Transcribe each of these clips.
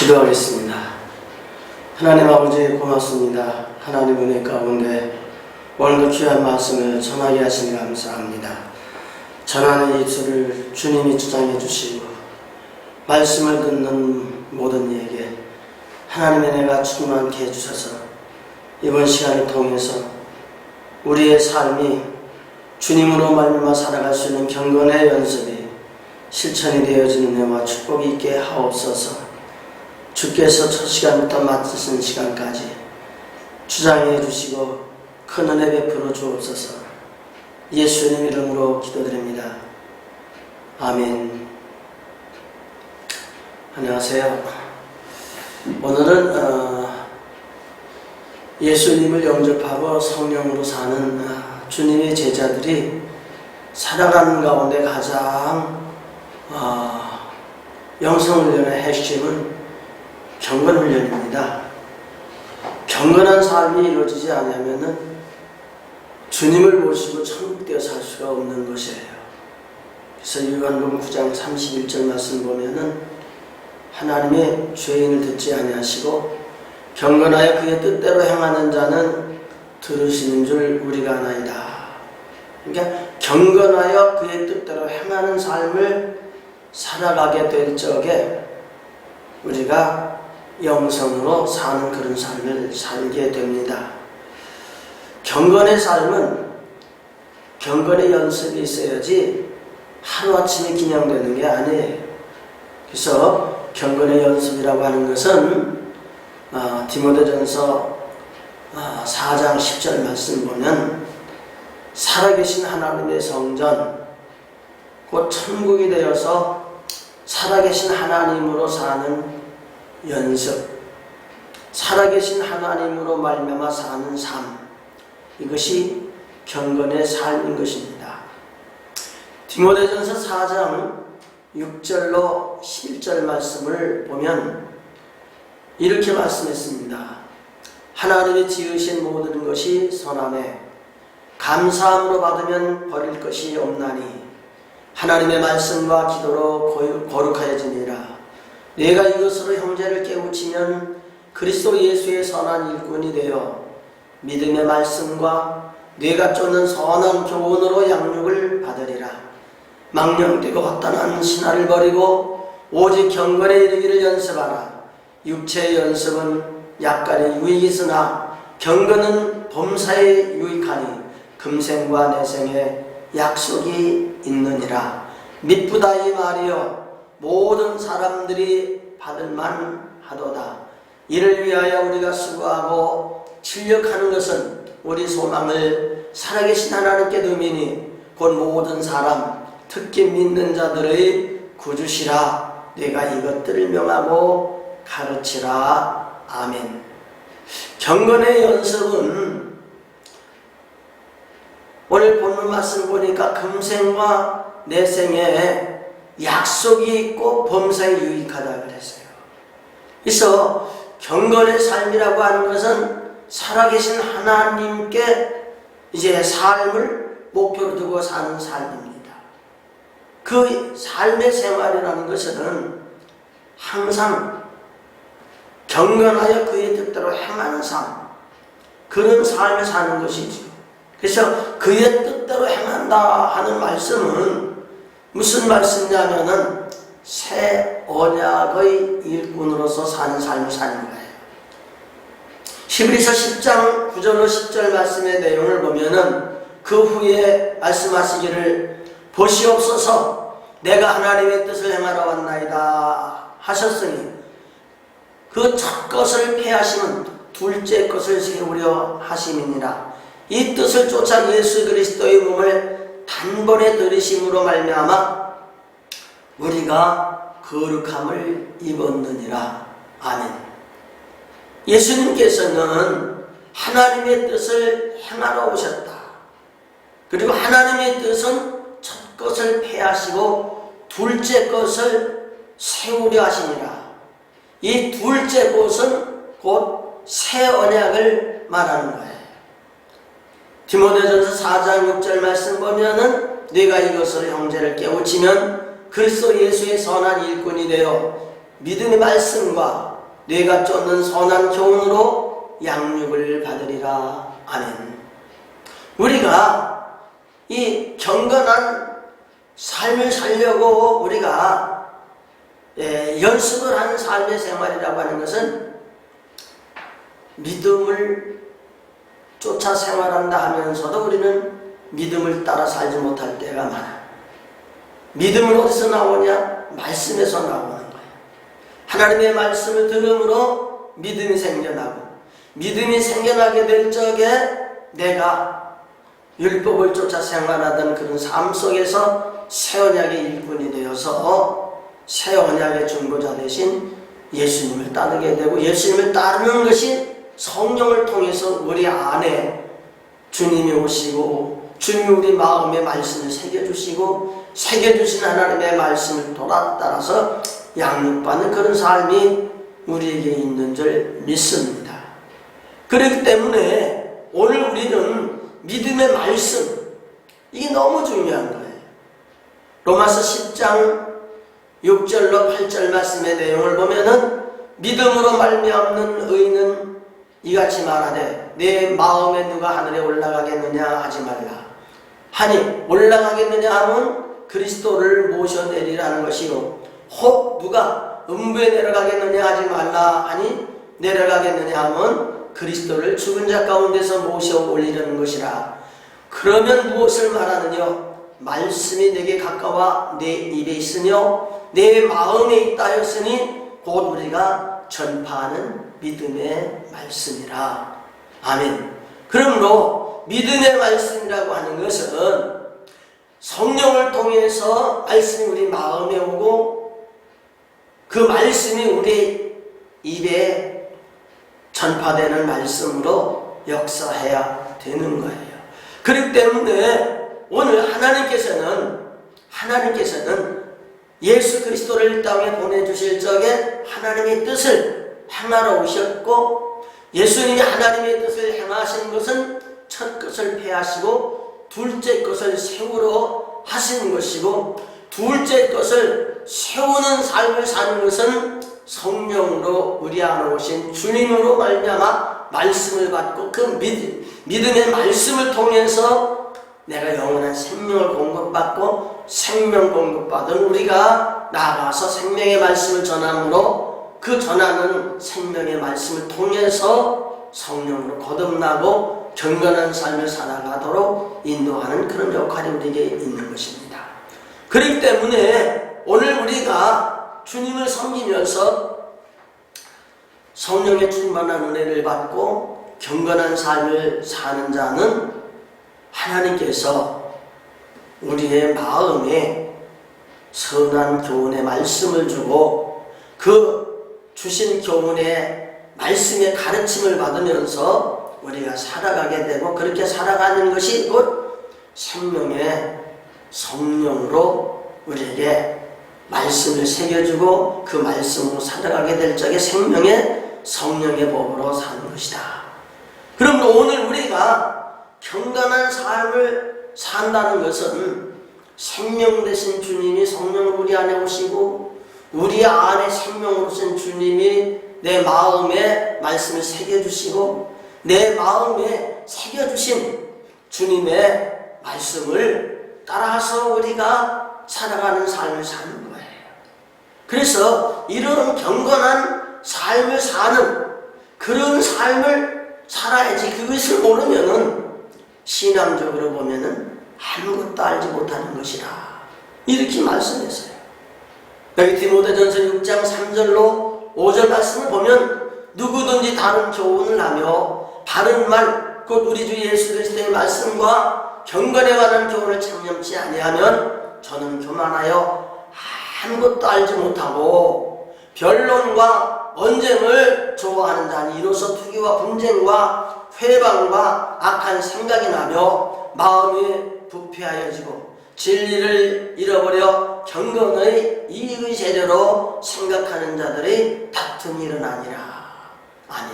기도하겠습니다. 하나님 아버지 고맙습니다. 하나님 은혜 가운데 오늘도 귀한 말씀을 전하게 하시니 감사합니다. 전하는 입술을 주님이 주장해 주시고 말씀을 듣는 모든 이에게 하나님의 은혜가 충만케 해주셔서 이번 시간을 통해서 우리의 삶이 주님으로 말미암아 살아갈 수 있는 경건의 연습이 실천이 되어지는 은혜와 축복이 있게 하옵소서. 주께서 첫 시간부터 맡으신 시간까지 주장해 주시고 큰 은혜 베풀어 주옵소서. 예수님 이름으로 기도드립니다. 아멘. 안녕하세요. 오늘은 예수님을 영접하고 성령으로 사는 주님의 제자들이 살아가는 가운데 가장 영성훈련의 핵심은 경건훈련입니다. 경건한 삶이 이루어지지 않으면 주님을 모시고 천국되어 살 수가 없는 것이에요. 그래서 요한복음 9장 31절 말씀 보면은 하나님의 죄인을 듣지 아니하시고 경건하여 그의 뜻대로 행하는 자는 들으시는 줄 우리가 아나이다. 그러니까 경건하여 그의 뜻대로 행하는 삶을 살아가게 될 적에 우리가 영성으로 사는 그런 삶을 살게 됩니다. 경건의 삶은 경건의 연습이 있어야지 하루아침에 그냥 게 아니에요. 그래서 경건의 연습이라고 하는 것은 디모데전서 4장 10절 말씀 보면 살아계신 하나님의 성전 곧 천국이 되어서 살아계신 하나님으로 사는 연습, 살아계신 하나님으로 말미암아 사는 삶, 이것이 경건의 삶인 것입니다. 디모데전서 4장 6절로 11절 말씀을 보면 이렇게 말씀했습니다. 하나님이 지으신 모든 것이 선하매 감사함으로 받으면 버릴 것이 없나니 하나님의 말씀과 기도로 거룩하여지니라. 내가 이것으로 형제를 깨우치면 그리스도 예수의 선한 일꾼이 되어 믿음의 말씀과 뇌가 쫓는 선한 교훈으로 양육을 받으리라. 망령되고 헛단한 신화를 버리고 오직 경건에 이르기를 연습하라. 육체의 연습은 약간의 유익이 있으나 경건은 범사에 유익하니 금생과 내생에 약속이 있느니라. 미쁘다 이 말이여 모든 사람들이 받을만 하도다. 이를 위하여 우리가 수고하고 출력하는 것은 우리 소망을 살아계신 하나님께 두미니 곧 모든 사람 특히 믿는 자들의 구주시라. 내가 이것들을 명하고 가르치라. 아멘. 경건의 연습은 오늘 본문 말씀 보니까 금생과 내생에 약속이 있고 범사에 유익하다 그랬어요. 그래서 경건의 삶이라고 하는 것은 살아계신 하나님께 이제 삶을 목표로 두고 사는 삶입니다. 그 삶의 생활이라는 것은 항상 경건하여 그의 뜻대로 행하는 삶, 그런 삶을 사는 것이죠. 그래서 그의 뜻대로 행한다 하는 말씀은 무슨 말씀이냐면은 새 언약의 일꾼으로서 사는 삶을 사는 거예요. 히브리서 10장 9절로 10절 말씀의 내용을 보면은 그 후에 말씀하시기를 보시옵소서 내가 하나님의 뜻을 행하러 왔나이다 하셨으니 그 첫 것을 폐하시면 둘째 것을 세우려 하심이니라. 이 뜻을 쫓아 예수 그리스도의 몸을 단번에 들이심으로 말미암아 우리가 거룩함을 입었느니라. 아멘. 예수님께서는 하나님의 뜻을 행하러 오셨다. 그리고 하나님의 뜻은 첫 것을 폐하시고 둘째 것을 세우려 하시니라. 이 둘째 것은 곧 새 언약을 말하는 거예요. 디모데전서 4장 6절 말씀 보면은 네가 이것을 형제를 깨우치면 그리스도 예수의 선한 일꾼이 되어 믿음의 말씀과 뇌가 쫓는 선한 교훈으로 양육을 받으리라. 아멘. 우리가 이 경건한 삶을 살려고 우리가 연습을 하는 삶의 생활이라고 하는 것은 믿음을 쫓아 생활한다 하면서도 우리는 믿음을 따라 살지 못할 때가 많아. 믿음은 어디서 나오냐? 말씀에서 나오는 거예요. 하나님의 말씀을 들음으로 믿음이 생겨나고, 믿음이 생겨나게 될 적에 내가 율법을 쫓아 생활하던 그런 삶 속에서 새 언약의 일꾼이 되어서 새 언약의 중보자 대신 예수님을 따르게 되고, 예수님을 따르는 것이 성령을 통해서 우리 안에 주님이 오시고 주님이 우리 마음에 말씀을 새겨주시고 새겨주신 하나님의 말씀을 따라서 양육받는 그런 삶이 우리에게 있는 줄 믿습니다. 그렇기 때문에 오늘 우리는 믿음의 말씀, 이게 너무 중요한 거예요. 로마서 10장 6절로 8절 말씀의 내용을 보면은 믿음으로 말미암는 의인은 이같이 말하되 내 마음에 누가 하늘에 올라가겠느냐 하지 말라. 하니 올라가겠느냐 하면 그리스도를 모셔내리라는 것이요, 혹 누가 음부에 내려가겠느냐 하지 말라 하니 내려가겠느냐 하면 그리스도를 죽은 자 가운데서 모셔 올리려는 것이라. 그러면 무엇을 말하느냐? 말씀이 내게 가까워 내 입에 있으며 내 마음에 있다 하였으니 곧 우리가 전파하는 믿음의 말씀이라. 아멘. 그러므로 믿음의 말씀이라고 하는 것은 성령을 통해서 말씀이 우리 마음에 오고 그 말씀이 우리 입에 전파되는 말씀으로 역사해야 되는 거예요. 그렇기 때문에 오늘 하나님께서는 예수 그리스도를 이 땅에 보내주실 적에 하나님의 뜻을 행하러 오셨고, 예수님이 하나님의 뜻을 행하신 것은 첫 것을 폐하시고 둘째 것을 세우러 하시는 것이고, 둘째 것을 세우는 삶을 사는 것은 성령으로 우리 안에 오신 주님으로 말미암아 말씀을 받고 그 믿음의 말씀을 통해서 내가 영원한 생명을 공급받고 생명 공급받은 우리가 나아가서 생명의 말씀을 전함으로 그 전하는 생명의 말씀을 통해서 성령으로 거듭나고 경건한 삶을 살아가도록 인도하는 그런 역할이 우리에게 있는 것입니다. 그렇기 때문에 오늘 우리가 주님을 섬기면서 성령의 충만한 은혜를 받고 경건한 삶을 사는 자는 하나님께서 우리의 마음에 선한 교훈의 말씀을 주고 그 주신 교훈의 말씀의 가르침을 받으면서 우리가 살아가게 되고, 그렇게 살아가는 것이 곧 생명의 성령으로 우리에게 말씀을 새겨주고 그 말씀으로 살아가게 될 적에 생명의 성령의 법으로 사는 것이다. 그러므로 오늘 우리가 경건한 삶을 산다는 것은 생명 되신 주님이 성령을 우리 안에 오시고 우리 안에 생명으로 오신 주님이 내 마음에 말씀을 새겨주시고 내 마음에 새겨주신 주님의 말씀을 따라서 우리가 살아가는 삶을 사는 거예요. 그래서 이런 경건한 삶을 사는 그런 삶을 살아야지. 그것을 모르면은 신앙적으로 보면은 아무것도 알지 못하는 것이라 이렇게 말씀했어요. 여기 디모데전서 6장 3절로 5절 말씀을 보면 누구든지 다른 교훈을 하며 바른 말, 곧 우리 주 예수 그리스도의 말씀과 경건에 관한 교훈을 창념치 아니하면 저는 교만하여 아무것도 알지 못하고 변론과 언쟁을 좋아하는 자니 이로써 투기와 분쟁과 회방과 악한 생각이 나며 마음이 부패하여지고 진리를 잃어버려 경건의 이익의 재료로 생각하는 자들의 다툼이 일어나니라. 아멘.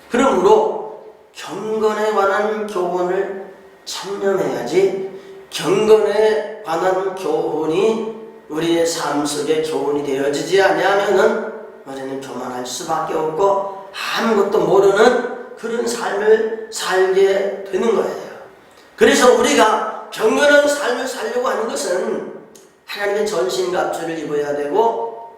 그러므로 경건에 관한 교훈을 참념해야지, 경건에 관한 교훈이 우리의 삶 속에 교훈이 되어지지 아니하면은 여전히 교만할 수밖에 없고 아무것도 모르는 그런 삶을 살게 되는 거예요. 그래서 우리가 경건한 삶을 살려고 하는 것은 하나님의 전신갑주를 입어야 되고,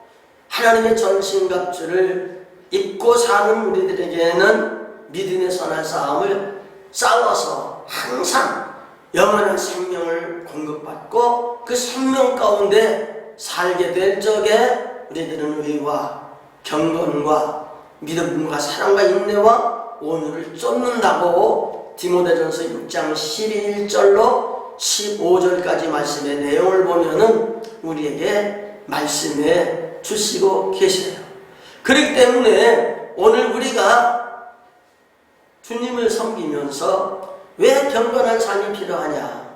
하나님의 전신갑주를 입고 사는 우리들에게는 믿음의 선한 싸움을 싸워서 항상 영원한 생명을 공급받고 그 생명 가운데 살게 될 적에 우리들은 의와 경건과 믿음과 사랑과 인내와 온유를 쫓는다고 디모데전서 6장 11절로 15절까지 말씀의 내용을 보면은 우리에게 말씀해 주시고 계세요. 그렇기 때문에 오늘 우리가 주님을 섬기면서 왜 경건한 삶이 필요하냐?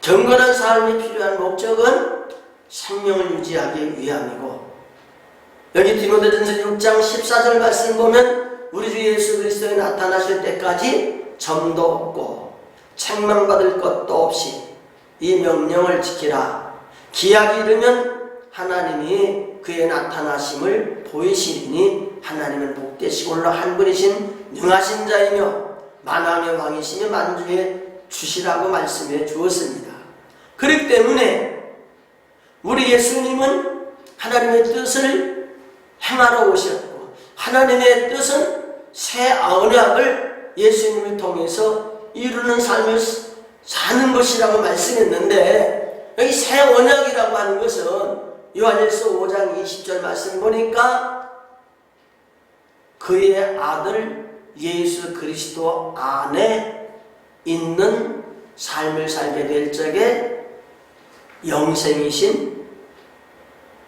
경건한 삶이 필요한 목적은 생명을 유지하기 위함이고, 여기 디모데전서 6장 14절 말씀 보면 우리 주 예수 그리스도에 나타나실 때까지 점도 없고 책망받을 것도 없이 이 명령을 지키라. 기약이 이르면 하나님이 그의 나타나심을 보이시리니 하나님은 복되시고 홀로 한 분이신 능하신 자이며 만왕의 왕이시며 만주의 주시라고 말씀해 주었습니다. 그렇기 때문에 우리 예수님은 하나님의 뜻을 행하러 오셨고, 하나님의 뜻은 새 언약을 예수님을 통해서 이루는 삶을 사는 것이라고 말씀했는데, 여기 새 언약이라고 하는 것은 요한일서 5장 20절 말씀 보니까 그의 아들 예수 그리스도 안에 있는 삶을 살게 될 적에 영생이신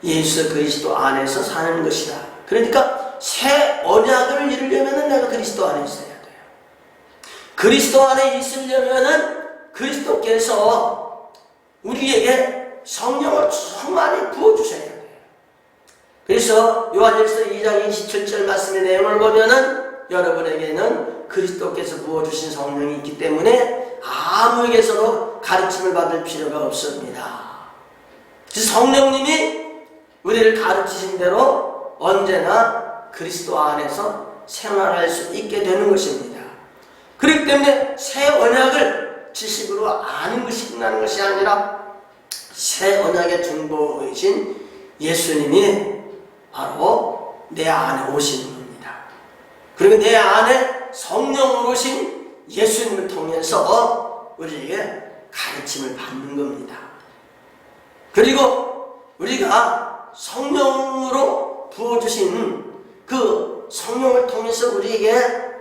예수 그리스도 안에서 사는 것이다. 그러니까 새 언약을 이루려면 내가 그리스도 안에 있어야 돼요. 그리스도 안에 있으려면 그리스도께서 우리에게 성령을 충만히 부어주셔야 돼요. 그래서 요한일서 2장 27절 말씀의 내용을 보면은 여러분에게는 그리스도께서 부어주신 성령이 있기 때문에 아무에게서도 가르침을 받을 필요가 없습니다. 성령님이 우리를 가르치신 대로 언제나 그리스도 안에서 생활할 수 있게 되는 것입니다. 그렇기 때문에 새 언약을 지식으로 아는 것이 끝나는 것이 아니라 새 언약의 중보이신 예수님이 바로 내 안에 오시는 겁니다. 그리고 내 안에 성령으로 오신 예수님을 통해서 우리에게 가르침을 받는 겁니다. 그리고 우리가 성령으로 부어주신 그 성령을 통해서 우리에게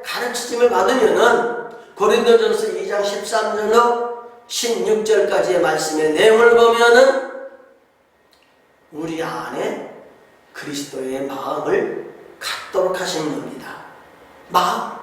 가르침을 받으면은 고린도전서 2장 13절로 16절까지의 말씀의 내용을 보면은 우리 안에 그리스도의 마음을 갖도록 하신 겁니다. 마음.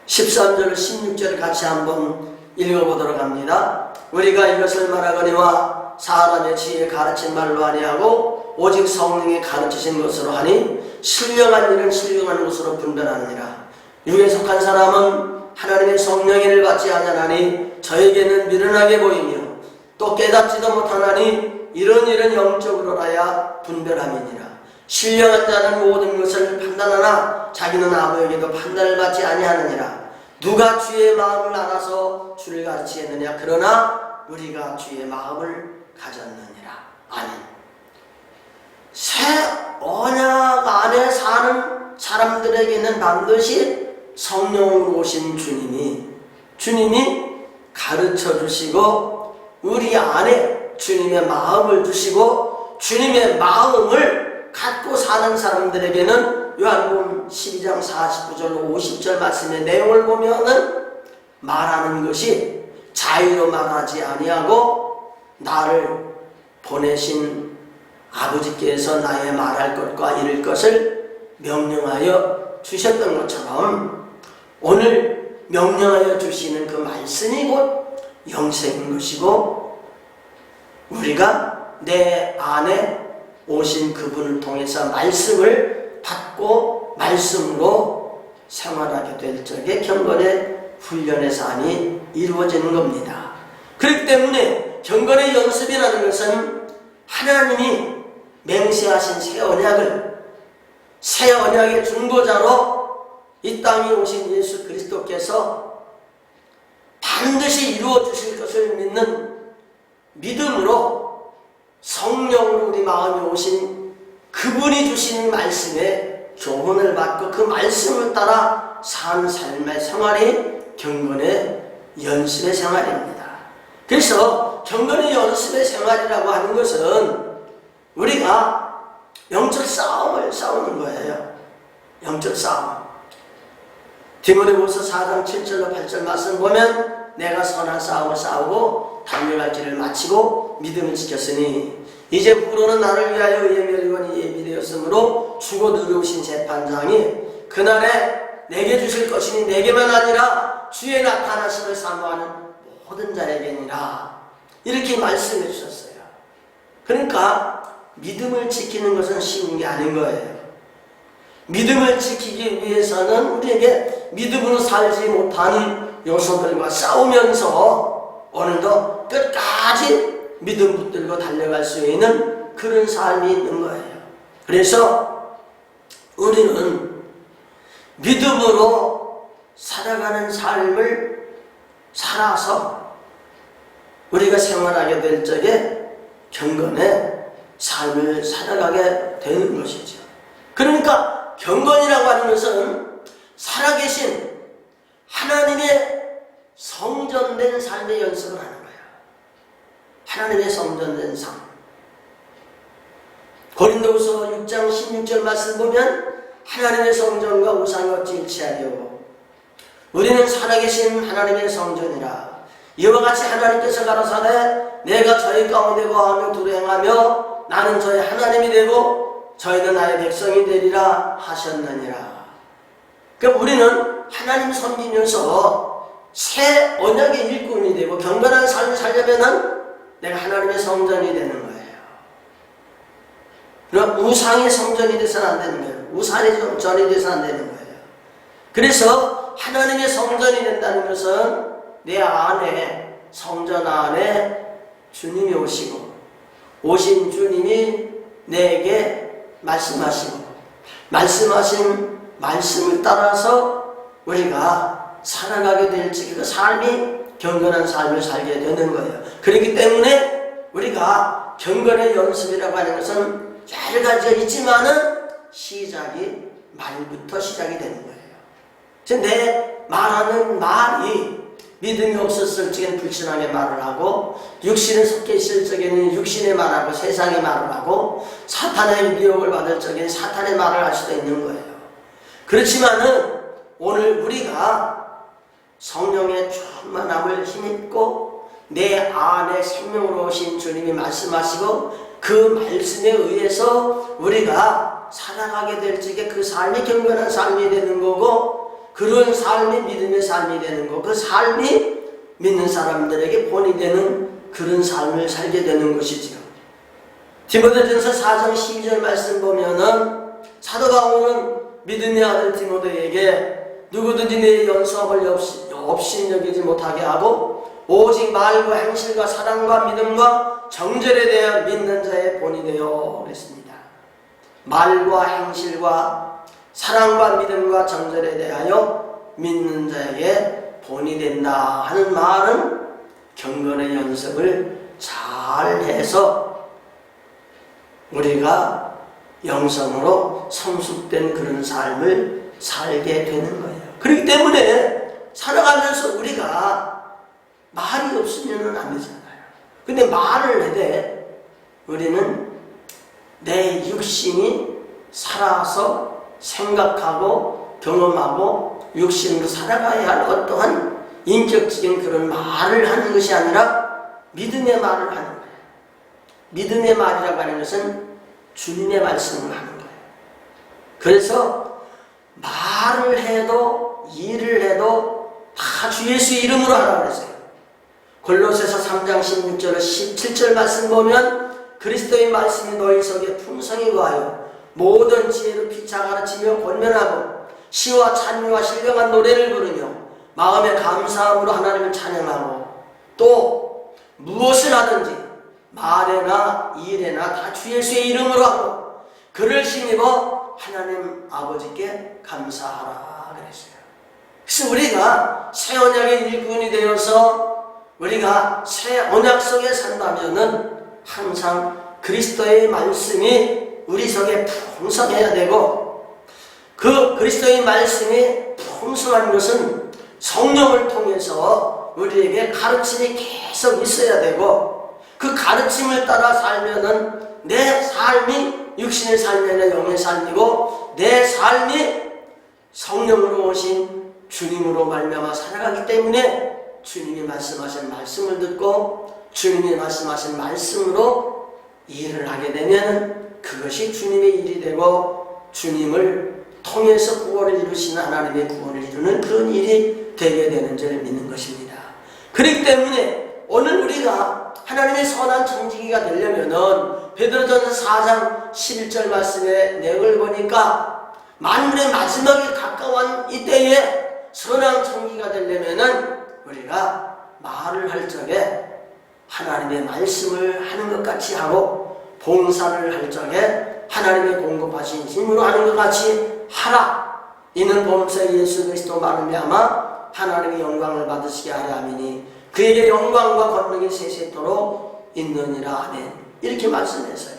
13절 16절을 같이 한번 읽어보도록 합니다. 우리가 이것을 말하거니와 사람의 지혜에 가르친 말로 아니하고 오직 성령이 가르치신 것으로 하니 신령한 일은 신령한 것으로 분별하느니라. 육에 속한 사람은 하나님의 성령을 받지 아니하나니 저에게는 미련하게 보이며 또 깨닫지도 못하나니 이런 일은 영적으로라야 분별함이니라. 신령한 자는 모든 것을 판단하나 자기는 아무에게도 판단을 받지 아니하느니라. 누가 주의 마음을 알아서 주를 가르치겠느냐? 그러나 우리가 주의 마음을 가졌느니라. 아멘. 새 언약 안에 사는 사람들에게는 반드시 성령으로 오신 주님이 가르쳐 주시고 우리 안에 주님의 마음을 주시고 주님의 마음을 갖고 사는 사람들에게는 요한복음 12장 49절로 50절 말씀의 내용을 보면은 말하는 것이 자유로 말하지 아니하고 나를 보내신 아버지께서 나의 말할 것과 이룰 것을 명령하여 주셨던 것처럼 오늘 명령하여 주시는 그 말씀이 곧 영생인 것이고 우리가 내 안에 오신 그분을 통해서 말씀을 받고 말씀으로 생활하게 될 적에 경건의 훈련의 삶이 이루어지는 겁니다. 그렇기 때문에 경건의 연습이라는 것은 하나님이 맹세하신 새 언약을 새 언약의 중보자로 이 땅에 오신 예수 그리스도께서 반드시 이루어 주실 것을 믿는 믿음으로 성령으로 우리 마음에 오신 그분이 주신 말씀에 교훈을 받고 그 말씀을 따라 사는 삶의 생활이 경건의 연습의 생활입니다. 그래서 경건의 연습의 생활이라고 하는 것은 우리가 영적 싸움을 싸우는 거예요. 영적 싸움. 디모데후서 4장 7절로 8절 말씀 보면 내가 선한 싸움을 싸우고 달려갈 길을 마치고 믿음을 지켰으니 이제 후로는 나를 위하여 예멸원이 예비되었으므로 주고 누르신 재판장이 그날에 내게 주실 것이니 내게만 아니라 주의 나타나심을 사모하는 모든 자에게니라. 이렇게 말씀해 주셨어요. 그러니까 믿음을 지키는 것은 쉬운 게 아닌 거예요. 믿음을 지키기 위해서는 우리에게 믿음으로 살지 못하는 요소들과 싸우면서 오늘도 끝까지 믿음 붙들고 달려갈 수 있는 그런 삶이 있는 거예요. 그래서 우리는 믿음으로 살아가는 삶을 살아서 우리가 생활하게 될 적에 경건의 삶을 살아가게 되는 것이죠. 그러니까 경건이라고 하는 것은 살아계신 하나님의 성전된 삶의 연습을 하는 거예요. 하나님의 성전된 삶. 고린도후서 6장 16절 말씀 보면 하나님의 성전과 우상이 어찌 일치하리요. 우리는 살아계신 하나님의 성전이라. 이와 같이 하나님께서 가라사대 내가 저희 가운데 거하며 두루 행하며 나는 저희 하나님이 되고 저희는 나의 백성이 되리라 하셨느니라. 그러니까 우리는 하나님 섬기면서 새 언약의 일꾼이 되고 경건한 삶을 살려면 내가 하나님의 성전이 되는 거예요. 그럼 우상의 성전이 돼서는 안 되는 거예요. 우상의 성전이 돼서는 안 되는 거예요. 그래서 하나님의 성전이 된다는 것은 내 안에 성전 안에 주님이 오시고 오신 주님이 내게 말씀하시고 말씀하신 말씀을 따라서 우리가 살아가게 될지 그 삶이 경건한 삶을 살게 되는 거예요. 그렇기 때문에 우리가 경건의 연습이라고 하는 것은 여러 가지가 있지만은 시작이 말부터 시작이 되는 거예요. 내 말하는 말이 믿음이 없었을 적에는 불신하게 말을 하고 육신에 섞여 있을 적에는 육신의 말하고 세상의 말을 하고 사탄의 미혹을 받을 적에는 사탄의 말을 할 수도 있는 거예요. 그렇지만은 오늘 우리가 성령의 충만함을 힘입고 내 안에 생명으로 오신 주님이 말씀하시고 그 말씀에 의해서 우리가 살아가게 될 적에 그 삶이 경건한 삶이 되는 거고 그런 삶이 믿음의 삶이 되는 거, 그 삶이 믿는 사람들에게 본이 되는 그런 삶을 살게 되는 것이지요. 디모데전서 4장 12절 말씀 보면은 사도 바울은 믿음의 아들 디모데에게 누구든지 내 연수함을 업신여기지 못하게 하고 오직 말과 행실과 사랑과 믿음과 정절에 대한 믿는 자의 본이 되어 그랬습니다. 말과 행실과 사랑과 믿음과 정절에 대하여 믿는 자에게 본이 된다 하는 말은 경건의 연습을 잘 해서 우리가 영성으로 성숙된 그런 삶을 살게 되는 거예요. 그렇기 때문에 살아가면서 우리가 말이 없으면 안 되잖아요. 근데 말을 해대 우리는 내 육신이 살아서 생각하고 경험하고 육신으로 살아가야 할 어떠한 인격적인 그런 말을 하는 것이 아니라 믿음의 말을 하는 거예요. 믿음의 말이라고 하는 것은 주님의 말씀을 하는 거예요. 그래서 말을 해도 일을 해도 다 주 예수 이름으로 하라고 그랬어요. 골로새서 3장 16절 17절 말씀 보면 그리스도의 말씀이 너희 속에 풍성히 거하여 모든 지혜로 피차 가르치며 권면하고 시와 찬미와 신령한 노래를 부르며 마음의 감사함으로 하나님을 찬양하고 또 무엇을 하든지 말에나 일에나 다 주 예수의 이름으로 하고 그를 힘입어 하나님 아버지께 감사하라 그랬어요. 그래서 우리가 새 언약의 일꾼이 되어서 우리가 새 언약 속에 산다면은 항상 그리스도의 말씀이 우리 속에 풍성해야 되고, 그 그리스도의 말씀이 풍성한 것은 성령을 통해서 우리에게 가르침이 계속 있어야 되고, 그 가르침을 따라 살면은 내 삶이 육신의 삶이 아니라 영의 삶이고, 내 삶이 성령으로 오신 주님으로 말미암아 살아가기 때문에 주님이 말씀하신 말씀을 듣고 주님이 말씀하신 말씀으로 일을 하게 되면 그것이 주님의 일이 되고, 주님을 통해서 구원을 이루시는 하나님의 구원을 이루는 그런 일이 되게 되는 줄 믿는 것입니다. 그렇기 때문에 오늘 우리가 하나님의 선한 청지기가 되려면은 베드로전서 4장 11절 말씀의 내용을 보니까 만물의 마지막에 가까운 이때에 선한 청지기가 되려면은 우리가 말을 할 적에 하나님의 말씀을 하는 것 같이 하고, 봉사를 할 적에 하나님의 공급하신 힘으로 하는 것 같이 하라. 이는 범사 예수 그리스도 말미암아 하나님의 영광을 받으시게 하려 함이니 그에게 영광과 권능이 세세토록 있느니라. 아멘. 이렇게 말씀했어요.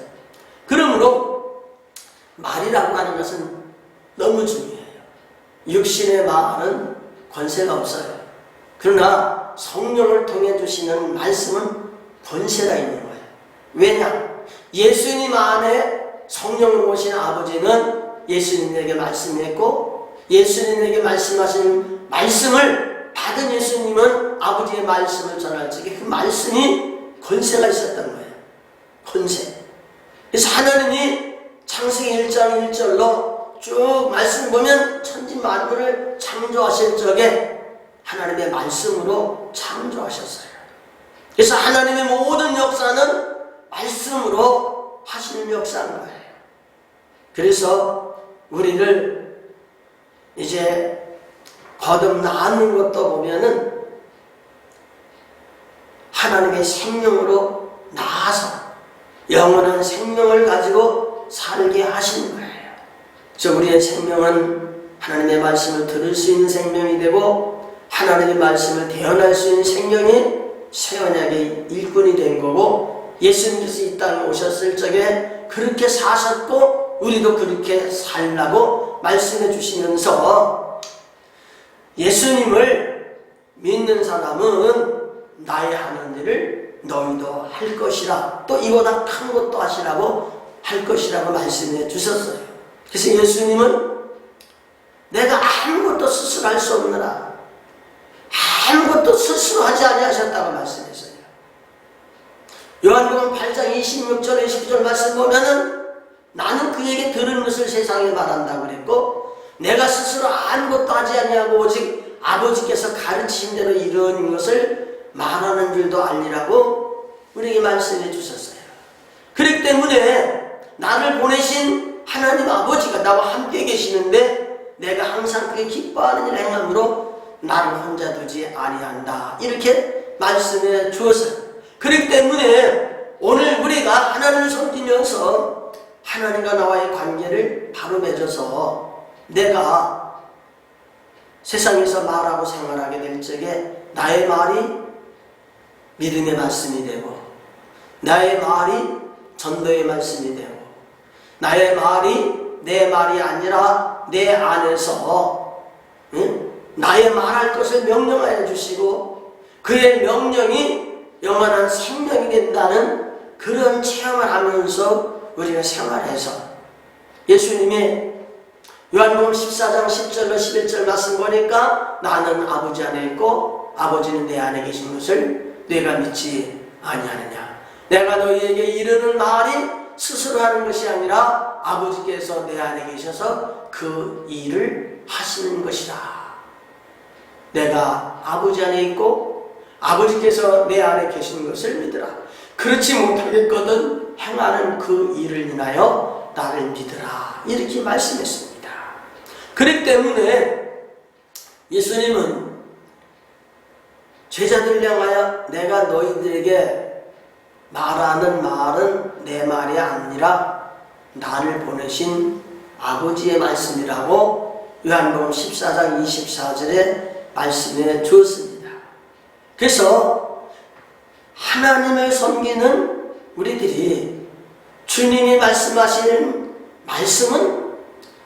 그러므로 말이라고 하는 것은 너무 중요해요. 육신의 말은 권세가 없어요. 그러나 성령을 통해 주시는 말씀은 권세가 있는 거예요. 왜냐? 예수님 안에 성령으로 오신 아버지는 예수님에게 말씀했고, 예수님에게 말씀하신 말씀을 받은 예수님은 아버지의 말씀을 전할 적에 그 말씀이 권세가 있었던 거예요. 권세. 그래서 하나님이 창세기 1장 1절로 쭉 말씀 보면 천지 만물을 창조하실 적에 하나님의 말씀으로 창조하셨어요. 그래서 하나님의 모든 역사는 말씀으로 하시는 역사인 거예요. 그래서 우리를 이제 거듭 낳는 것도 보면은 하나님의 생명으로 낳아서 영원한 생명을 가지고 살게 하시는 거예요. 그래서 우리의 생명은 하나님의 말씀을 들을 수 있는 생명이 되고, 하나님의 말씀을 대언할 수 있는 생명이 새 언약의 일꾼이 된 거고, 예수님께서 이 땅에 오셨을 적에 그렇게 사셨고 우리도 그렇게 살라고 말씀해 주시면서, 예수님을 믿는 사람은 나의 하는 일을 너희도 할 것이라, 또 이보다 큰 것도 하시라고 할 것이라고 말씀해 주셨어요. 그래서 예수님은 내가 아무것도 스스로 할 수 없느라 아무것도 스스로 하지 아니하셨다고 말씀했어요. 요한복음 8장 26절 29절 말씀 보면은 나는 그에게 들은 것을 세상에 말한다고 그랬고, 내가 스스로 아무것도 하지 아니하고 오직 아버지께서 가르치신 대로 이런 것을 말하는 줄도 알리라고 우리에게 말씀해 주셨어요. 그렇기 때문에 나를 보내신 하나님 아버지가 나와 함께 계시는데 내가 항상 그게 기뻐하는 일을 행함으로 나를 혼자 두지 아니한다. 이렇게 말씀해 주었어요. 그렇기 때문에 오늘 우리가 하나님을 섬기면서 하나님과 나와의 관계를 바로 맺어서 내가 세상에서 말하고 생활하게 될 적에 나의 말이 믿음의 말씀이 되고, 나의 말이 전도의 말씀이 되고, 나의 말이 내 말이 아니라 내 안에서 나의 말할 것을 명령하여 주시고, 그의 명령이 영원한 생명이 된다는 그런 체험을 하면서 우리가 생활해서, 예수님이 요한복음 14장 10절로 11절 말씀 보니까 나는 아버지 안에 있고 아버지는 내 안에 계신 것을 내가 믿지 아니하느냐. 내가 너희에게 이르는 말이 스스로 하는 것이 아니라 아버지께서 내 안에 계셔서 그 일을 하시는 것이다. 내가 아버지 안에 있고 아버지께서 내 안에 계신 것을 믿으라. 그렇지 못하겠거든 행하는 그 일을 인하여 나를 믿으라. 이렇게 말씀했습니다. 그렇기 때문에 예수님은 제자들을 향하여 내가 너희들에게 말하는 말은 내 말이 아니라 나를 보내신 아버지의 말씀이라고 요한복음 14장 24절에 말씀해 주었습니다. 그래서 하나님을 섬기는 우리들이 주님이 말씀하시는 말씀은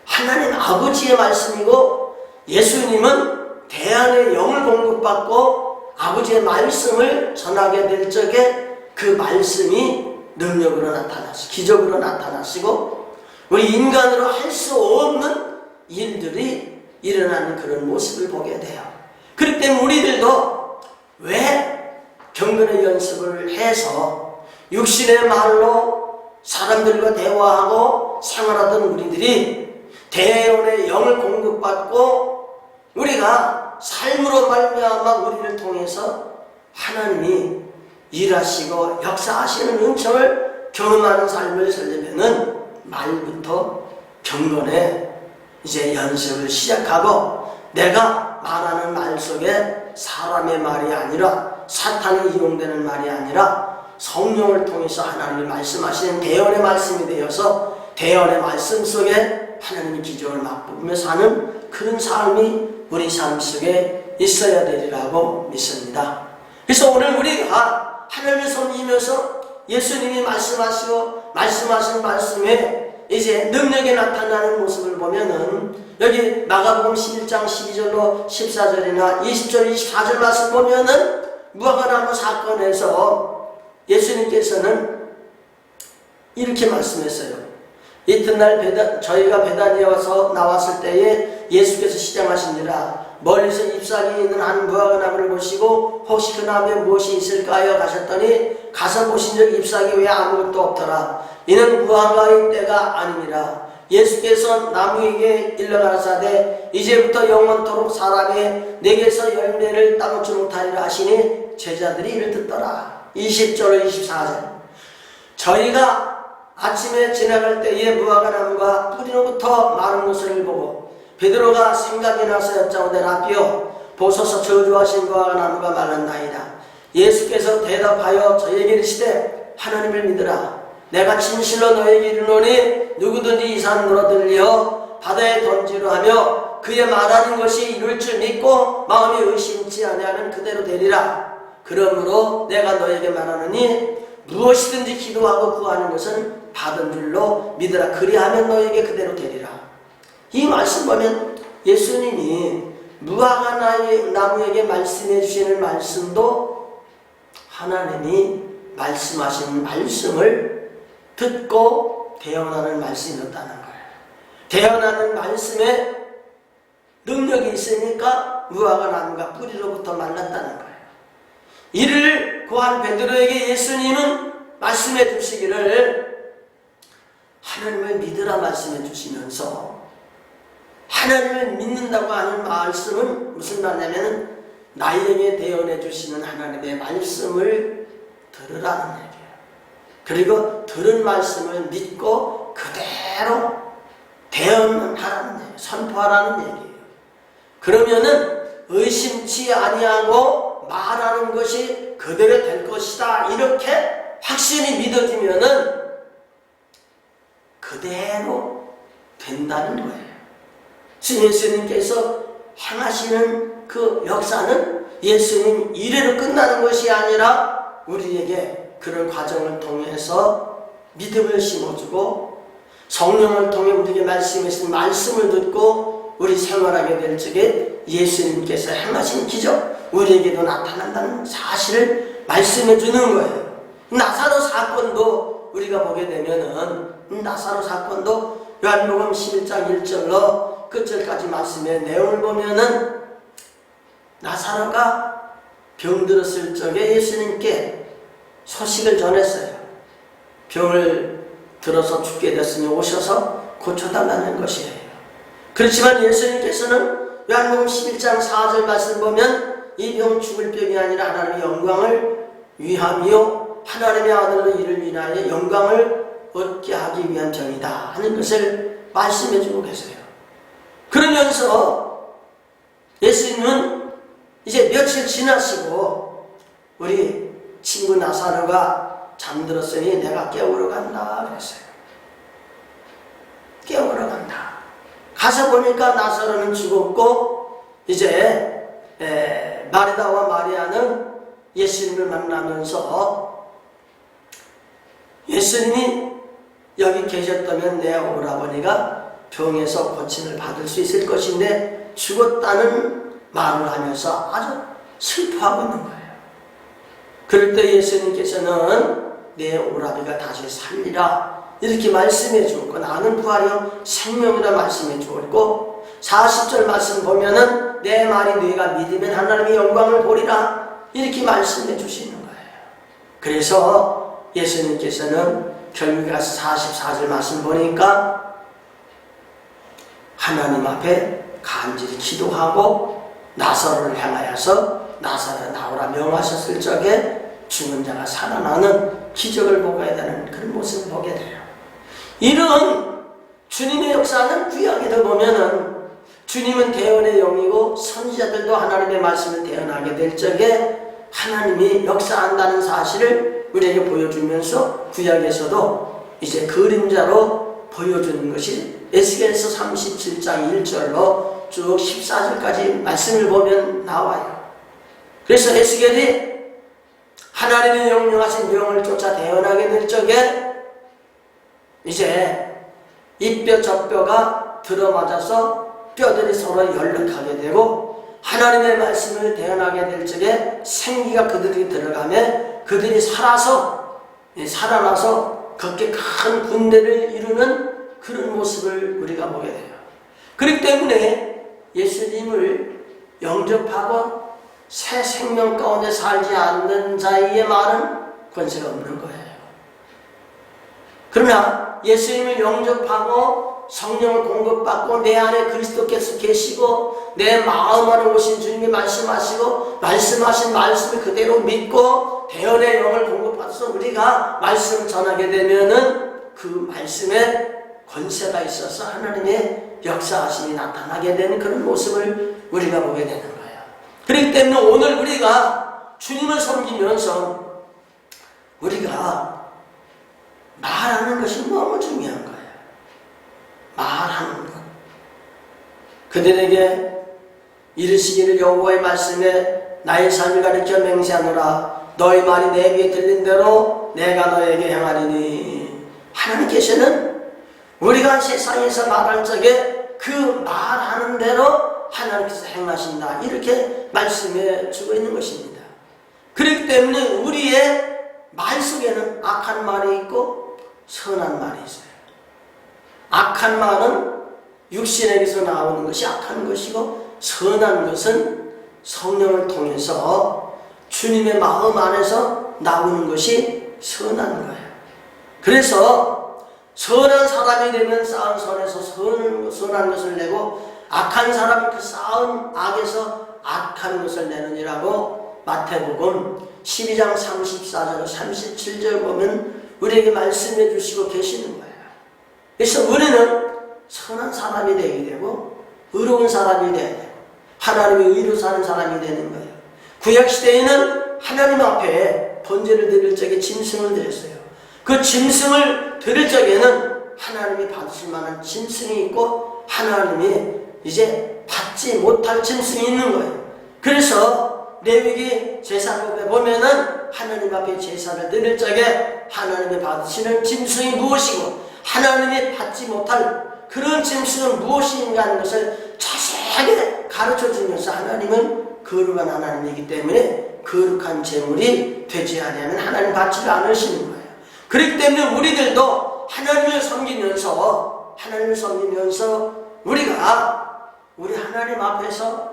하나님 아버지의 말씀이고, 예수님은 대안의 영을 공급받고 아버지의 말씀을 전하게 될 적에 그 말씀이 능력으로 나타나시고 기적으로 나타나시고 우리 인간으로 할 수 없는 일들이 일어나는 그런 모습을 보게 돼요. 그렇기 때문에 우리들도 왜 경건의 연습을 해서 육신의 말로 사람들과 대화하고 생활하던 우리들이 대언의 영을 공급받고 우리가 삶으로 말미암아 우리를 통해서 하나님이 일하시고 역사하시는 은총을 경험하는 삶을 살려면은 말부터 경건의 이제 연습을 시작하고, 내가 말하는 말 속에 사람의 말이 아니라 사탄이 이용되는 말이 아니라 성령을 통해서 하나님이 말씀하시는 대언의 말씀이 되어서 대언의 말씀 속에 하나님의 기적을 맛보며 사는 그런 삶이 우리 삶 속에 있어야 되리라고 믿습니다. 그래서 오늘 우리가 하나님을 섬기면서 예수님이 말씀하신 말씀에 이제 능력이 나타나는 모습을 보면은, 여기 마가복음 11장 12절로 14절이나 20절 24절 말씀 보면은 무화과나무 사건에서 예수님께서는 이렇게 말씀했어요. 이튿날 저희가 베다니에 와서 나왔을 때에 예수께서 시장하시니라. 멀리서 잎사귀 있는 한 무화과나무를 보시고 혹시 그 나무에 무엇이 있을까요? 가셨더니 가서 보신 적 잎사귀 외에 아무것도 없더라. 이는 무화과의 때가 아니니라. 예수께서 나무에게 일러가라사대 이제부터 영원토록 사람이 내게서 열매를 따먹지 못하리라 하시니 제자들이 이를 듣더라. 20절 24절. 저희가 아침에 지나갈 때에 무화과나무가 뿌리로부터 마른 것을 보고 베드로가 생각이 나서 여짜오되 라삐요 보소서 저주하신 무화과나무가 말랐나이다. 예수께서 대답하여 저에게 이르시되 하나님을 믿으라. 내가 진실로 너에게 이르노니 누구든지 이 산으로 들려 바다에 던지려 하며 그의 말하는 것이 이룰 줄 믿고 마음이 의심치 아니하면 그대로 되리라. 그러므로 내가 너에게 말하노니 무엇이든지 기도하고 구하는 것은 받은 줄로 믿으라. 그리하면 너에게 그대로 되리라. 이 말씀 보면 예수님이 무화과나무에게 말씀해 주시는 말씀도 하나님이 말씀하신 말씀을 듣고 대언하는 말씀이었다는 거예요. 대언하는 말씀에 능력이 있으니까 무화과나무가 뿌리로부터 말랐다는 거예요. 이를 구한 베드로에게 예수님은 말씀해 주시기를 하나님을 믿으라 말씀해 주시면서, 하나님을 믿는다고 하는 말씀은 무슨 말이냐면 나에게 대언해 주시는 하나님의 말씀을 들으라는 얘기예요. 그리고 들은 말씀을 믿고 그대로 대언하라는 얘기예요. 선포하라는 얘기예요. 그러면은 의심치 아니하고 말하는 것이 그대로 될 것이다, 이렇게 확신이 믿어지면은 그대로 된다는 거예요. 예수님께서 행하시는 그 역사는 예수님 이래로 끝나는 것이 아니라 우리에게 그런 과정을 통해서 믿음을 심어주고 성령을 통해 우리에게 말씀하신 말씀을 듣고 우리 생활하게 될 적에 예수님께서 행하신 기적 우리에게도 나타난다는 사실을 말씀해 주는 거예요. 나사로 사건도 우리가 보게 되면은 나사로 사건도 요한복음 11장 1절로 끝절까지 말씀의 내용을 보면은 나사로가 병들었을 적에 예수님께 소식을 전했어요. 병을 들어서 죽게 됐으니 오셔서 고쳐달라는 것이에요. 그렇지만 예수님께서는 요한복음 11장 4절 말씀 보면 이 병 죽을 병이 아니라 하나님의 영광을 위함이요 하나님의 아들로 이를 인하여 영광을 얻게 하기 위한 병이다 하는 것을 말씀해 주고 계세요. 그러면서 예수님은 이제 며칠 지나시고 우리 친구 나사로가 잠들었으니 내가 깨우러 간다 그랬어요. 깨우러 간다. 가서 보니까 나사로는 죽었고 이제 마르다와 마리아는 예수님을 만나면서 예수님이 여기 계셨다면 내 오라버니가 병에서 고침을 받을 수 있을 것인데 죽었다는 말을 하면서 아주 슬퍼하고 있는 거예요. 그럴 때 예수님께서는 내 오라비가 다시 살리라 이렇게 말씀해 주었고 나는 부활이요 생명이라 말씀해 주었고 40절 말씀 보면은 내 말이 네가 믿으면 하나님의 영광을 보리라 이렇게 말씀해 주시는 거예요. 그래서 예수님께서는 결국에 가서 44절 말씀 보니까 하나님 앞에 간절히 기도하고 나사로를 향하여서 나사로 나오라 명하셨을 적에 죽은 자가 살아나는 기적을 보게 되는 그런 모습을 보게 돼요. 이런 주님의 역사는 구약에도 보면은 주님은 대언의 영이고 선지자들도 하나님의 말씀을 대언하게 될 적에 하나님이 역사한다는 사실을 우리에게 보여주면서 구약에서도 이제 그림자로 보여주는 것이 에스겔서 37장 1절로 쭉 14절까지 말씀을 보면 나와요. 그래서 에스겔이 하나님의 영령하신 영을 쫓아 대언하게 될 적에 이제 이 뼈 저 뼈가 들어맞아서 뼈들이 서로 연락하게 되고 하나님의 말씀을 대언하게 될 적에 생기가 그들이 들어가며 그들이 살아나서 그렇게 큰 군대를 이루는 그런 모습을 우리가 보게 돼요. 그렇기 때문에 예수님을 영접하고 새 생명 가운데 살지 않는 자의 말은 권세가 없는 거예요. 그러나 예수님을 영접하고 성령을 공급받고 내 안에 그리스도께서 계시고 내 마음 안에 오신 주님이 말씀하시고 말씀하신 말씀을 그대로 믿고 대언의 영을 공급받아서 우리가 말씀을 전하게 되면은 그 말씀에 권세가 있어서 하나님의 역사하심이 나타나게 되는 그런 모습을 우리가 보게 되는 거예요. 그렇기 때문에 오늘 우리가 주님을 섬기면서 우리가 말하는 것이 너무 중요한 거예요. 말하는 것. 그들에게 이르시기를 여호와의 말씀에 나의 삶을 가르쳐 맹세하노라. 너희 말이 내 귀에 들린 대로 내가 너에게 행하리니. 하나님께서는 우리가 세상에서 말할 적에 그 말하는 대로 하나님께서 행하신다 이렇게 말씀해 주고 있는 것입니다. 그렇기 때문에 우리의 말 속에는 악한 말이 있고 선한 말이 있어요. 악한 말은 육신에게서 나오는 것이 악한 것이고 선한 것은 성령을 통해서 주님의 마음 안에서 나오는 것이 선한 거예요. 그래서 선한 사람이 되면 쌓은 선에서 선한 것을 내고 악한 사람이 그 쌓은 악에서 악한 것을 내느니라고 마태복음 12장 34절 37절 보면 우리에게 말씀해 주시고 계시는 거예요. 그래서 우리는 선한 사람이 되게 되고 의로운 사람이 되게 되고 하나님의 의로 사는 사람이 되는 거예요. 구약시대에는 하나님 앞에 번제를 드릴 적에 짐승을 드렸어요. 그 짐승을 드릴 적에는 하나님이 받으실 만한 짐승이 있고 하나님이 이제 받지 못할 짐승이 있는 거예요. 그래서 레위기 제사법에 보면은 하나님 앞에 제사를 드릴 적에 하나님이 받으시는 짐승이 무엇이고 하나님이 받지 못할 그런 짐승은 무엇인가 하는 것을 자세하게 가르쳐주면서 하나님은 거룩한 하나님이기 때문에 거룩한 제물이 되지 않으면 하나님 받지를 않으시는 거예요. 그렇기 때문에 우리들도 하나님을 섬기면서 우리가 우리 하나님 앞에서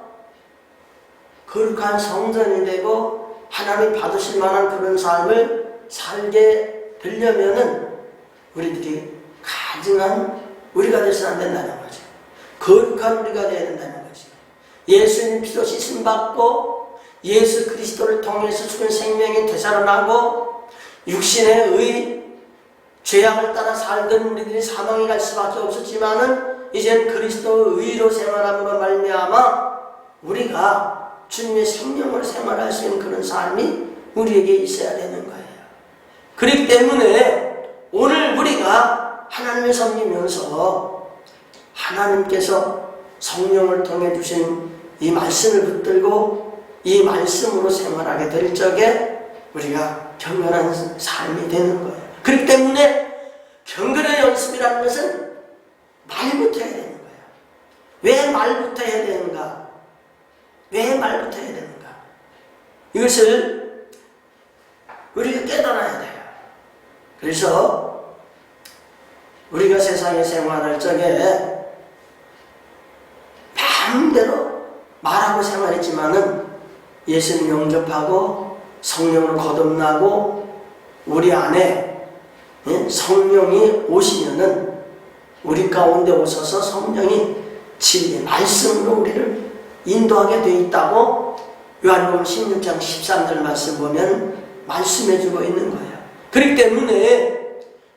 거룩한 성전이 되고 하나님 받으실 만한 그런 삶을 살게 되려면은 우리들이 가증한 우리가 되어서는 안 된다는 거죠. 거룩한 우리가 되어야 된다는 거죠. 예수님 피로 씻음 받고 예수 그리스도를 통해서 죽은 생명이 되살아나고 육신의 의 죄악을 따라 살던 우리들이 사망에 갈 수밖에 없었지만은 이젠 그리스도의 의로 생활함으로 말미암아 우리가 주님의 생명을 생활할 수 있는 그런 삶이 우리에게 있어야 되는 거예요. 그렇기 때문에 오늘 우리가 하나님을 섬기면서 하나님께서 성령을 통해 주신 이 말씀을 붙들고 이 말씀으로 생활하게 될 적에 우리가 경건한 삶이 되는 거예요. 그렇기 때문에 경건의 연습이라는 것은 말부터 해야 되는 거예요. 왜 말부터 해야 되는가? 왜 말부터 해야 되는가? 이것을 우리가 깨달아야 돼요. 그래서 우리가 세상에 생활할 적에 마음대로 말하고 생활했지만은 예수님 영접하고 성령을 거듭나고 우리 안에 성령이 오시면은 우리 가운데 오셔서 성령이 진리 말씀으로 우리를 인도하게 되어 있다고 요한복음 16장 13절 말씀 보면 말씀해주고 있는 거예요. 그렇기 때문에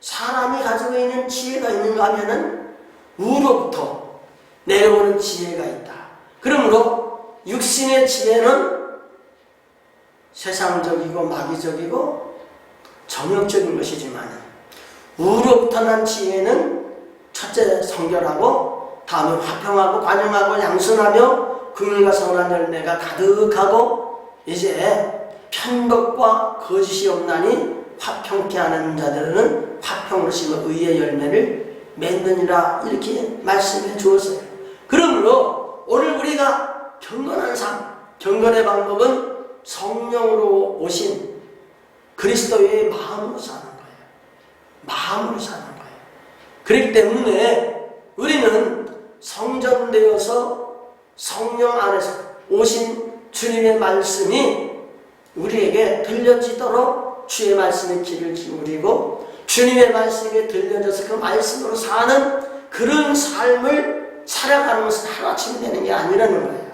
사람이 가지고 있는 지혜가 있는가 하면은 우로부터 내려오는 지혜가 있다. 그러므로 육신의 지혜는 세상적이고 마귀적이고 정욕적인 것이지만 우로부터 난 지혜는 첫째 성결하고 다음에 화평하고 관용하고 양선하며 긍휼과 선한 열매가 가득하고 이제 편법과 거짓이 없나니 화평케 하는 자들은 화평으로 심어 의의 열매를 맺느니라 이렇게 말씀해 주었어요. 그러므로 오늘 우리가 경건한 삶, 경건의 방법은 성령으로 오신 그리스도의 마음으로 사는 거예요. 마음으로 사는 거예요. 그렇기 때문에 우리는 성전되어서 성령 안에서 오신 주님의 말씀이 우리에게 들려지도록 주의 말씀에 귀를 기울이고 주님의 말씀에 들려져서 그 말씀으로 사는 그런 삶을 살아가는 것은 하루아침에 되는 게 아니라는 거예요.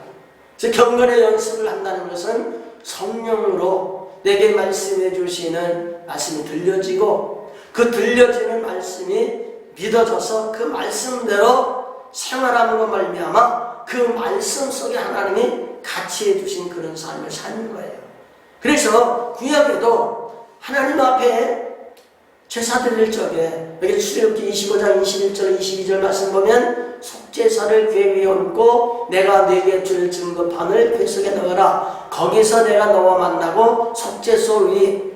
그래서 경건의 연습을 한다는 것은 성령으로 내게 말씀해 주시는 말씀이 들려지고 그 들려지는 말씀이 믿어져서 그 말씀대로 생활함으로 말미암아 그 말씀 속에 하나님이 같이 해주신 그런 삶을 사는 거예요. 그래서 구약에도 하나님 앞에 제사 드릴 적에 여기 출애굽기 25장 21절 22절 말씀 보면 속제사를 궤 위에 얹고 내가 네게 줄 증거판을 궤 속에 넣어라. 거기서 내가 너와 만나고 속죄소 위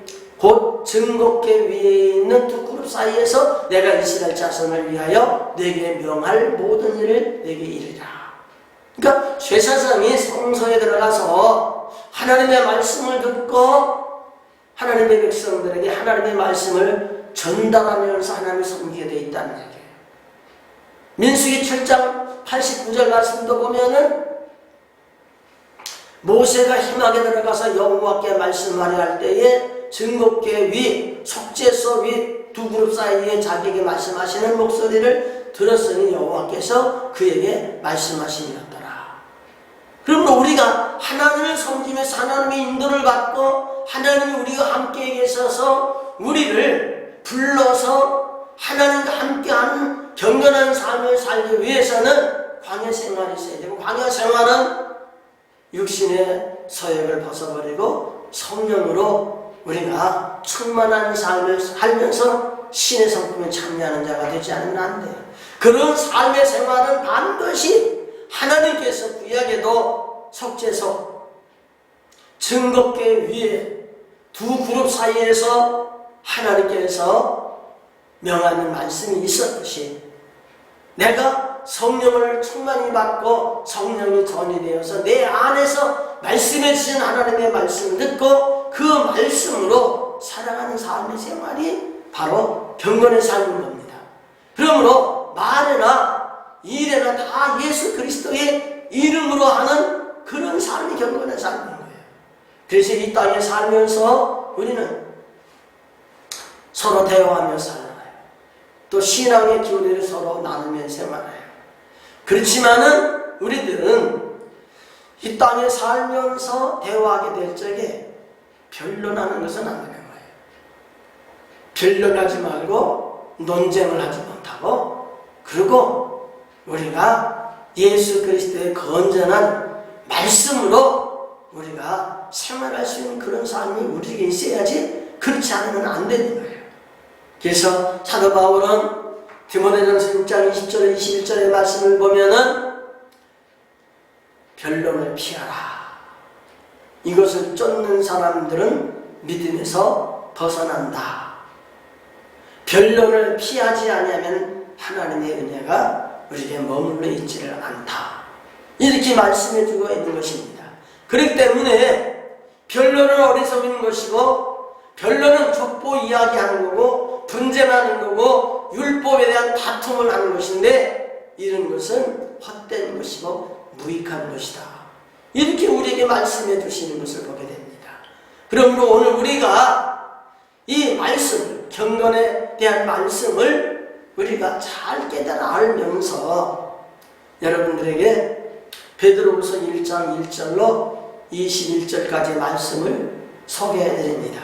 곧 증거궤 위에 있는 두 그룹 사이에서 내가 이스라엘 자손을 위하여 네게 명할 모든 일을 네게 이르라. 그러니까 제사장이 성소에 들어가서 하나님의 말씀을 듣고 하나님의 백성들에게 하나님의 말씀을 전달하면서 하나님을 섬기게 되어 있다는 얘기예요. 민수기 7장 89절 말씀도 보면은 모세가 힘하게 들어가서 여호와께 말씀하려 할 때에 증거궤 위, 속죄소 위 두 그룹 사이에 자기에게 말씀하시는 목소리를 들었으니 여호와께서 그에게 말씀하시니였더라. 그러므로 우리가 하나님을 섬기면서 하나님의 인도를 받고 하나님이 우리와 함께 계셔서 우리를 불러서 하나님과 함께하는 경건한 삶을 살기 위해서는 광야 생활이 있어야 되고 광야 생활은 육신의 서역을 벗어버리고 성령으로 우리가 충만한 삶을 살면서 신의 성품에 참여하는 자가 되지 않으면 안 돼요. 그런 삶의 생활은 반드시 하나님께서 구약에도 속죄소 증거궤 위에 두 그룹 사이에서 하나님께서 명하는 말씀이 있었듯이 내가 성령을 충만히 받고 성령이 전이 되어서 내 안에서 말씀해 주신 하나님의 말씀을 듣고 그 말씀으로 살아가는 삶의 생활이 바로 경건의 삶인 겁니다. 그러므로 말이나 일이나 다 예수 그리스도의 이름으로 하는 그런 삶이 경건의 삶인 거예요. 그래서 이 땅에 살면서 우리는 서로 대화하며 살아가요. 또 신앙의 교리를 서로 나누며 생활해요. 그렇지만은 우리들은 이 땅에 살면서 대화하게 될 적에 변론하는 것은 안 되는 거예요. 변론하지 말고 논쟁을 하지 못하고 그리고 우리가 예수 그리스도의 건전한 말씀으로 우리가 생활할 수 있는 그런 삶이 우리에게 있어야지 그렇지 않으면 안 되는 거예요. 그래서 사도 바울은 디모데전서 6장 20절 21절의 말씀을 보면은 변론을 피하라. 이것을 쫓는 사람들은 믿음에서 벗어난다. 변론을 피하지 아니하면 하나님의 은혜가 우리에게 머물러 있지를 않다. 이렇게 말씀해 주고 있는 것입니다. 그렇기 때문에 변론은 어리석은 것이고, 변론은 족보 이야기하는 거고, 분쟁하는 거고, 율법에 대한 다툼을 하는 것인데, 이런 것은 헛된 것이고 무익한 것이다. 이렇게 우리에게 말씀해 주시는 것을 보게 됩니다. 그러므로 오늘 우리가 이 말씀을, 경건에 대한 말씀을 우리가 잘 깨달아 알면서 여러분들에게 베드로후서 1장 1절로 21절까지의 말씀을 소개해 드립니다.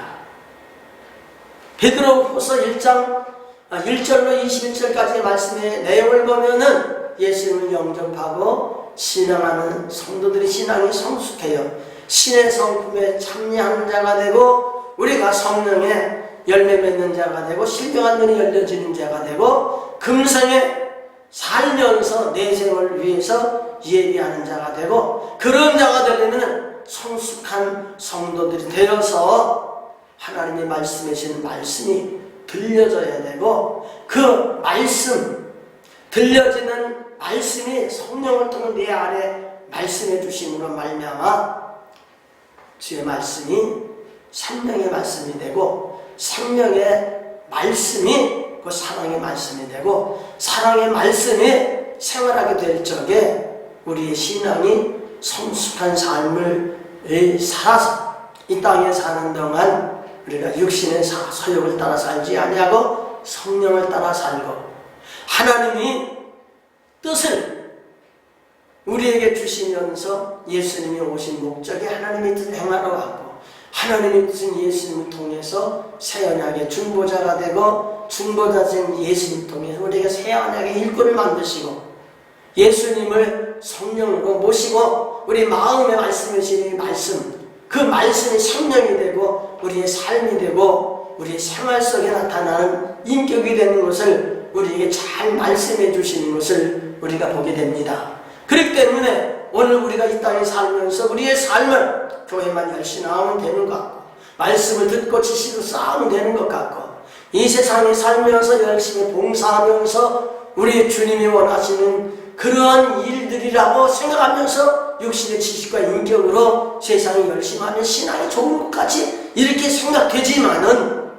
베드로후서 1장 1절로 21절까지의 말씀의 내용을 보면은 예수님을 영접하고 신앙하는 성도들의 신앙이 성숙해요. 신의 성품에 참여하는 자가 되고, 우리가 성령에 열매 맺는 자가 되고, 신령한 눈이 열려지는 자가 되고, 금생에 살면서 내생을 위해서 예비하는 자가 되고, 그런 자가 되려면 성숙한 성도들이 되어서 하나님의 말씀이신 말씀이 들려져야 되고, 그 말씀, 들려지는 말씀이 성령을 통해 내 안에 말씀해 주심으로 말미암아 주의 말씀이 생명의 말씀이 되고, 생명의 말씀이 그 사랑의 말씀이 되고, 사랑의 말씀이 생활하게 될 적에 우리의 신앙이 성숙한 삶을 살아서 이 땅에 사는 동안 우리가 육신의 소욕을 따라 살지 아니하고 성령을 따라 살고, 하나님이 뜻을 우리에게 주시면서 예수님이 오신 목적이 하나님의 뜻을 행하러 왔고, 하나님의 뜻은 예수님을 통해서 새 언약의 중보자가 되고, 중보자신 예수님을 통해서 우리에게 새 언약의 일꾼을 만드시고, 예수님을 성령으로 모시고 우리 마음에 말씀하신 말씀, 그 말씀이 생명이 되고 우리의 삶이 되고 우리의 생활 속에 나타나는 인격이 되는 것을 우리에게 잘 말씀해 주시는 것을 우리가 보게 됩니다. 그렇기 때문에 오늘 우리가 이 땅에 살면서 우리의 삶을 교회만 열심히 나오면 되는 것 같고, 말씀을 듣고 지식을 쌓으면 되는 것 같고, 이 세상에 살면서 열심히 봉사하면서 우리 주님이 원하시는 그러한 일들이라고 생각하면서 육신의 지식과 인격으로 세상에 열심히 하면 신앙이 좋은 것 같이 이렇게 생각되지만은,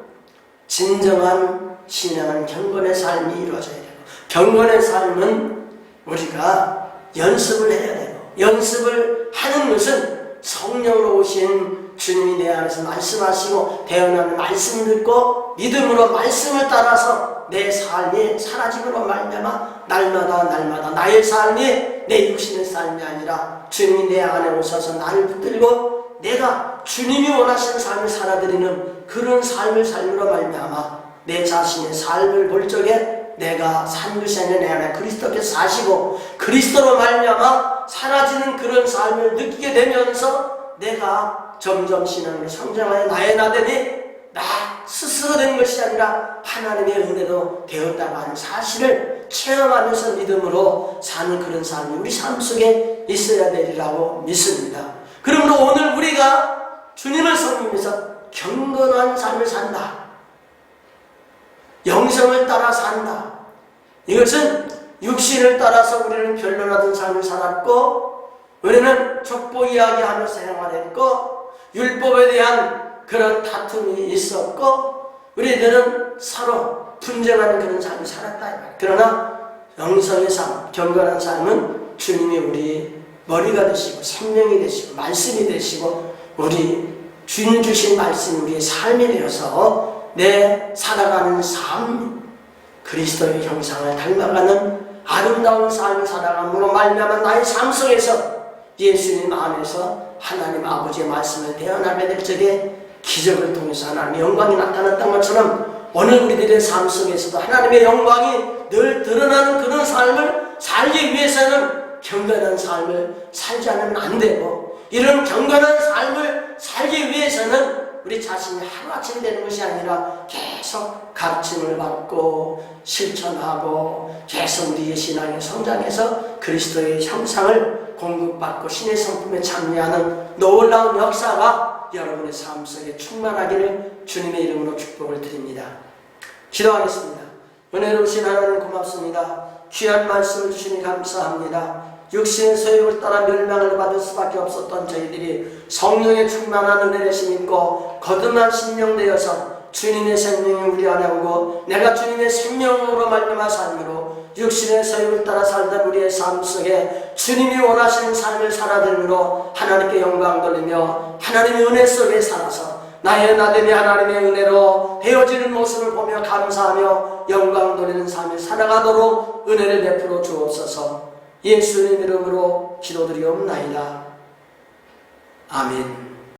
진정한 신앙은 경건의 삶이 이루어져야 되고, 경건의 삶은 우리가 연습을 해야 되고, 연습을 하는 것은 성령으로 오신 주님이 내 안에서 말씀하시고 대언하는 말씀 듣고 믿음으로 말씀을 따라서 내 삶이 사라짐으로 말미암아 날마다 나의 삶이 내 육신의 삶이 아니라 주님이 내 안에 오셔서 나를 붙들고 내가 주님이 원하시는 삶을 살아드리는 그런 삶을 삶으로 말미암아 내 자신의 삶을 볼 적에 내가 산 것이 아니라 내 안에 그리스도께서 사시고 그리스도로 말미암아 사라지는 그런 삶을 느끼게 되면서 내가 점점 신앙을 성장하여 나의 나됨이 나 스스로 된 것이 아니라 하나님의 은혜로 되었다고 하는 사실을 체험하면서 믿음으로 사는 그런 삶이 우리 삶 속에 있어야 되리라고 믿습니다. 그러므로 오늘 우리가 주님을 섬기면서 경건한 삶을 산다, 영성을 따라 산다. 이것은 육신을 따라서 우리는 변론하던 삶을 살았고, 우리는 족보 이야기하며 생활했고, 율법에 대한 그런 다툼이 있었고, 우리들은 서로 분쟁하는 그런 삶을 살았다. 그러나 영성의 삶, 경건한 삶은 주님이 우리 머리가 되시고 생명이 되시고 말씀이 되시고 우리 주님 주신 말씀이 우리의 삶이 되어서 내 살아가는 삶, 그리스도의 형상을 닮아가는 아름다운 삶을 살아감으로 말미암아 나의 삶 속에서 예수님 안에서 하나님 아버지의 말씀을 대언하게 될 적에 기적을 통해서 하나님의 영광이 나타났던 것처럼 오늘 우리들의 삶 속에서도 하나님의 영광이 늘 드러나는 그런 삶을 살기 위해서는 경건한 삶을 살지 않으면 안 되고, 이런 경건한 삶을 살기 위해서는 우리 자신이 하루아침에 되는 것이 아니라 계속 가르침을 받고 실천하고 계속 우리의 신앙이 성장해서 그리스도의 형상을 공급받고 신의 성품에 참여하는 놀라운 역사가 여러분의 삶 속에 충만하기를 주님의 이름으로 축복을 드립니다. 기도하겠습니다. 은혜로우신 하나님 고맙습니다. 귀한 말씀을 주시니 감사합니다. 육신의 소욕을 따라 멸망을 받을 수밖에 없었던 저희들이 성령의 충만한 은혜를 힘입고 거듭난 신령되어서 주님의 생명이 우리 안에 오고 내가 주님의 생명으로 말미암아 삶으로 육신의 소욕을 따라 살던 우리의 삶 속에 주님이 원하시는 삶을 살아들므로 하나님께 영광 돌리며 하나님의 은혜 속에 살아서 나의 나됨이 하나님의 은혜로 되어지는 모습을 보며 감사하며 영광 돌리는 삶을 살아가도록 은혜를 베풀어 주옵소서. 예수님 이름으로 기도드리옵나이다. 아멘.